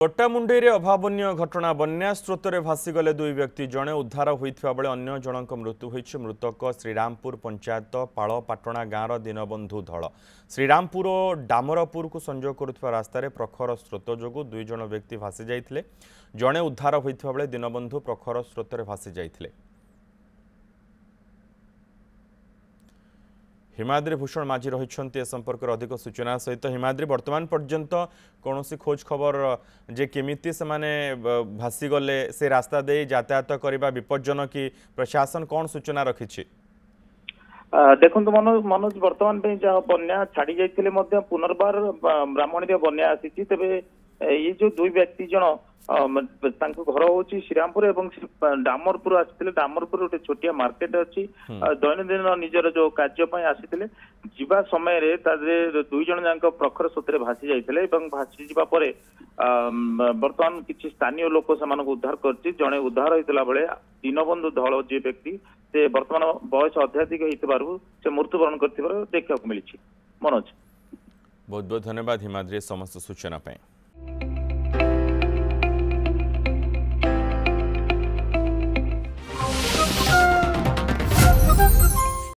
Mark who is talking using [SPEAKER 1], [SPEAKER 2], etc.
[SPEAKER 1] पट्टामुंडेरे अभावनीय घटना बन्या स्रोतरे भासीगले दुई व्यक्ति जड़े उद्धार होता बेले अन्य जनक मृत्यु होईछि। मृतक श्रीरामपुर पंचायत पाड़पाटणा गाँवर दीनबंधु धल। श्रीरामपुर और डामरपुर को संजोग करुवा रास्तार प्रखर स्रोत जो दुई जन व्यक्ति भासी जाते जड़े उद्धार होता बेले दीनबंधु प्रखर स्रोत भासी जाते। हिमाद्री भूषण माझी रही संपर्क अधिक सूचना सहित। हिमाद्री वर्तमान पर्यंत कौन सी खोज खबर जे केमिति से माने भासी गले से रास्ता दे यातायात करने विपज्जनक कि प्रशासन कौन सूचना रखी?
[SPEAKER 2] देखो मनोज वर्तमान जहाँ बन्या छाड़ी जाते पुनर्बार ब्राह्मणी बन्या आसी तेरे ये जो दुई व्यक्ति जन घर हूँ श्रीरामपुर और डामरपुर आसी। डामरपुर गोटे छोटिया मार्केट अच्छी दैनंदिन निजर जो कार्यपाई आसी जीवा समय दुई जन जाक प्रखर स्रोत भासी जाते भासी जावा बर्तमान किसी स्थानीय लोक से उद्धार कर जड़े उद्धार होता बेले दीनबंधु धल जी व्यक्ति से बर्तमान बयस अत्याधिक से मृत्युवरण कर देखा मिली। मनोज
[SPEAKER 1] बहुत बहुत धन्यवाद हिमाद्री समस्त सूचना।